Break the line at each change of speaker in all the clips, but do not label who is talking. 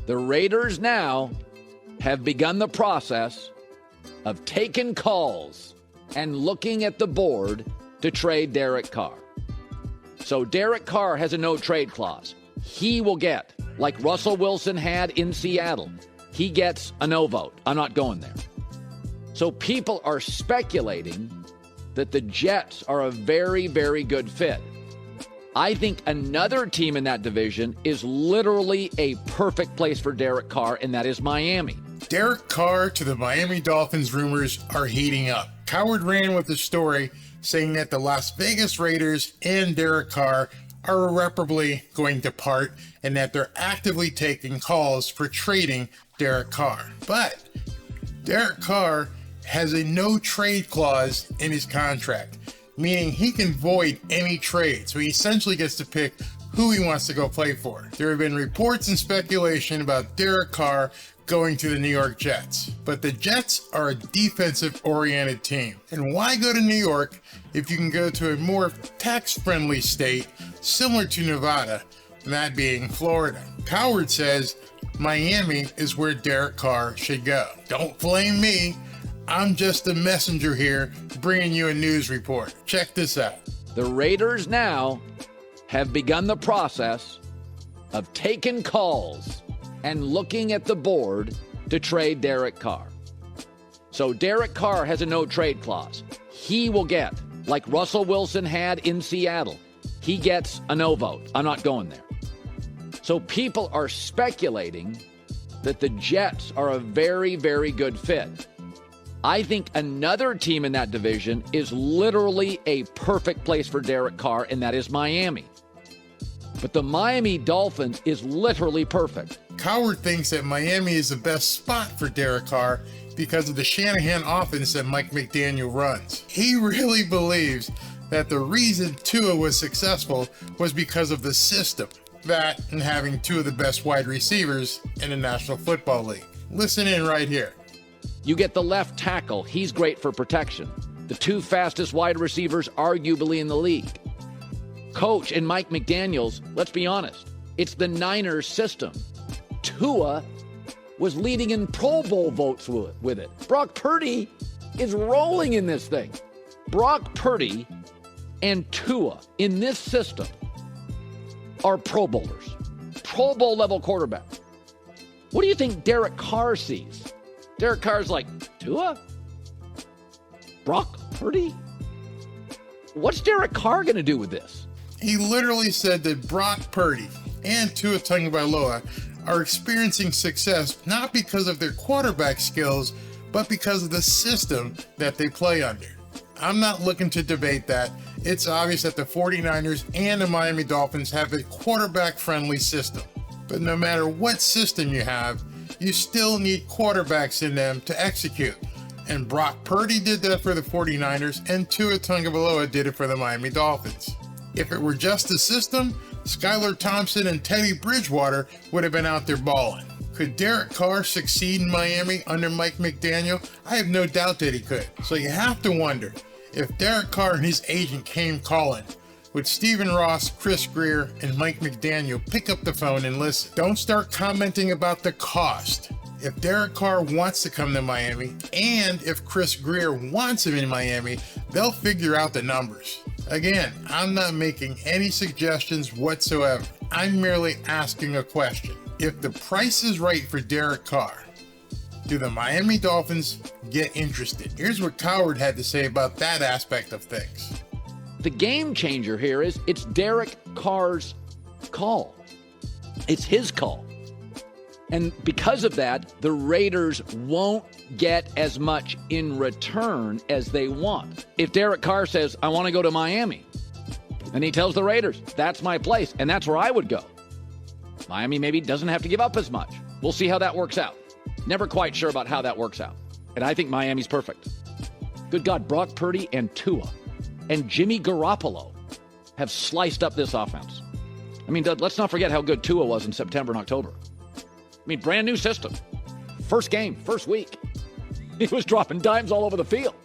The Raiders now have begun the process of taking calls and looking at the board to trade Derek Carr. So Derek Carr has a no-trade clause. He will get, like Russell Wilson had in Seattle, he gets a no vote. I'm not going there. So people are speculating that the Jets are a very, very good fit. I think another team in that division is literally a perfect place for Derek Carr, and that is Miami.
Derek Carr to the Miami Dolphins rumors are heating up. Cowherd ran with the story saying that the Las Vegas Raiders and Derek Carr are irreparably going to part and that they're actively taking calls for trading Derek Carr. But Derek Carr has a no-trade clause in his contract, meaning he can void any trade. So he essentially gets to pick who he wants to go play for. There have been reports and speculation about Derek Carr going to the New York Jets. But the Jets are a defensive-oriented team. And why go to New York if you can go to a more tax-friendly state similar to Nevada, and that being Florida? Cowherd says Miami is where Derek Carr should go. Don't blame me. I'm just a messenger here bringing you a news report. Check this out.
The Raiders now have begun the process of taking calls and looking at the board to trade Derek Carr. So Derek Carr has a no-trade clause. He will get, like Russell Wilson had in Seattle, he gets a no vote. I'm not going there. So people are speculating that the Jets are a very, very good fit. I think another team in that division is literally a perfect place for Derek Carr, and that is Miami. But the Miami Dolphins is literally perfect.
Cowherd thinks that Miami is the best spot for Derek Carr because of the Shanahan offense that Mike McDaniel runs. He really believes that the reason Tua was successful was because of the system, that and having two of the best wide receivers in the National Football League. Listen in right here.
You get the left tackle. He's great for protection. The two fastest wide receivers arguably in the league. Coach and Mike McDaniels, let's be honest, it's the Niners system. Tua was leading in Pro Bowl votes with it. Brock Purdy is rolling in this thing. Brock Purdy and Tua in this system are Pro Bowlers. Pro Bowl level quarterbacks. What do you think Derek Carr sees? Derek Carr's like, Tua? Brock Purdy? What's Derek Carr going to do with this?
He literally said that Brock Purdy and Tua Tagovailoa are experiencing success not because of their quarterback skills, but because of the system that they play under. I'm not looking to debate that. It's obvious that the 49ers and the Miami Dolphins have a quarterback-friendly system. But no matter what system you have, you still need quarterbacks in them to execute. And Brock Purdy did that for the 49ers, and Tua Tagovailoa did it for the Miami Dolphins. If it were just the system, Skylar Thompson and Teddy Bridgewater would have been out there balling. Could Derek Carr succeed in Miami under Mike McDaniel? I have no doubt that he could. So you have to wonder, if Derek Carr and his agent came calling, would Stephen Ross, Chris Greer, and Mike McDaniel pick up the phone and listen? Don't start commenting about the cost. If Derek Carr wants to come to Miami, and if Chris Greer wants him in Miami, they'll figure out the numbers. Again, I'm not making any suggestions whatsoever. I'm merely asking a question. If the price is right for Derek Carr, do the Miami Dolphins get interested? Here's what Cowherd had to say about that aspect of things.
The game changer here is it's Derek Carr's call. It's his call. And because of that, the Raiders won't get as much in return as they want. If Derek Carr says, I want to go to Miami, and he tells the Raiders, that's my place, and that's where I would go. Miami maybe doesn't have to give up as much. We'll see how that works out. Never quite sure about how that works out. And I think Miami's perfect. Good God, Brock Purdy and Tua and Jimmy Garoppolo have sliced up this offense. I mean, let's not forget how good Tua was in September and October. I mean, brand new system. First game, first week. He was dropping dimes all over the field.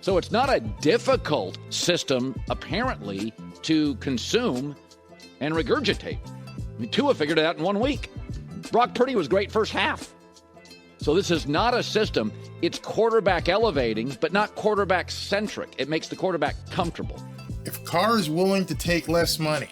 So it's not a difficult system, apparently, to consume and regurgitate. I mean, Tua figured it out in 1 week. Brock Purdy was great first half. So this is not a system. It's quarterback elevating, but not quarterback centric. It makes the quarterback comfortable.
If Carr is willing to take less money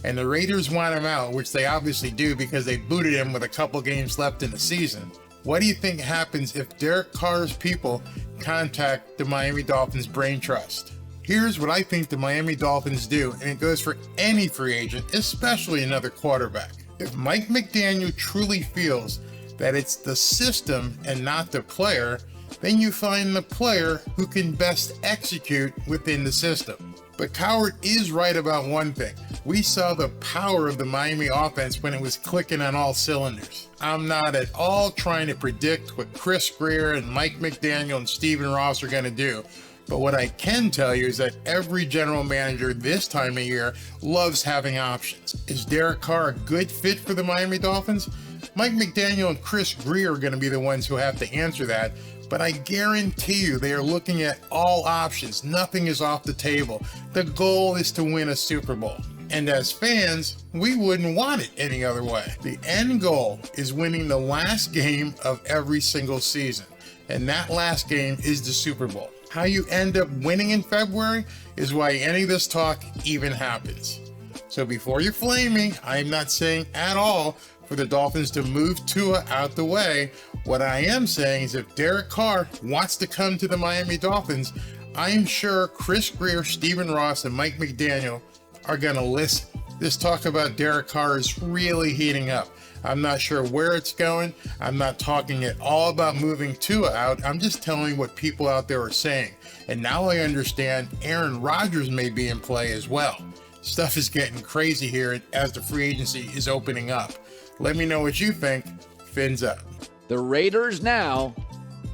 and the Raiders want him out, which they obviously do because they booted him with a couple games left in the season, what do you think happens if Derek Carr's people contact the Miami Dolphins brain trust? Here's what I think the Miami Dolphins do, and it goes for any free agent, especially another quarterback. If Mike McDaniel truly feels that it's the system and not the player, then you find the player who can best execute within the system. But Cowherd is right about one thing. We saw the power of the Miami offense when it was clicking on all cylinders. I'm not at all trying to predict what Chris Grier and Mike McDaniel and Stephen Ross are going to do. But what I can tell you is that every general manager this time of year loves having options. Is Derek Carr a good fit for the Miami Dolphins? Mike McDaniel and Chris Grier are going to be the ones who have to answer that. But I guarantee you they are looking at all options. Nothing is off the table. The goal is to win a Super Bowl. And as fans, we wouldn't want it any other way. The end goal is winning the last game of every single season. And that last game is the Super Bowl. How you end up winning in February is why any of this talk even happens. So before you flame me, I am not saying at all for the Dolphins to move Tua out the way. What I am saying is if Derek Carr wants to come to the Miami Dolphins, I'm sure Chris Grier, Stephen Ross, and Mike McDaniel are going to listen. This talk about Derek Carr is really heating up. I'm not sure where it's going. I'm not talking at all about moving Tua out. I'm just telling you what people out there are saying. And now I understand Aaron Rodgers may be in play as well. Stuff is getting crazy here as the free agency is opening up. Let me know what you think. Fins up.
The Raiders now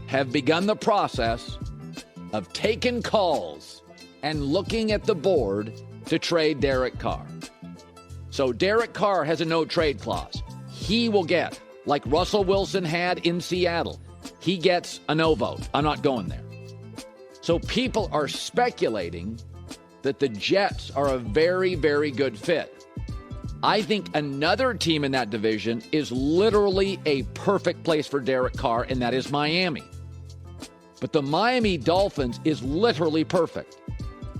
have begun the process of taking calls and looking at the board to trade Derek Carr. So Derek Carr has a no-trade clause. He will get, like Russell Wilson had in Seattle, he gets a no vote. I'm not going there. So people are speculating that the Jets are a very, very good fit. I think another team in that division is literally a perfect place for Derek Carr, and that is Miami. But the Miami Dolphins is literally perfect.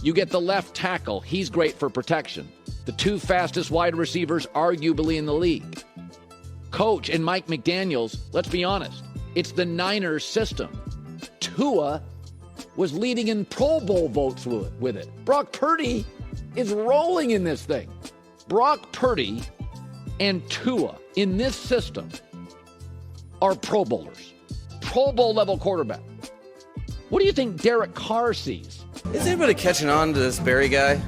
You get the left tackle. He's great for protection. The two fastest wide receivers arguably in the league. Coach and Mike McDaniels, let's be honest, it's the Niners system. Tua was leading in Pro Bowl votes with it. Brock Purdy is rolling in this thing. Brock Purdy and Tua in this system are Pro Bowlers. Pro Bowl level quarterback. What do you think Derek Carr sees?
Is anybody catching on to this Barry guy?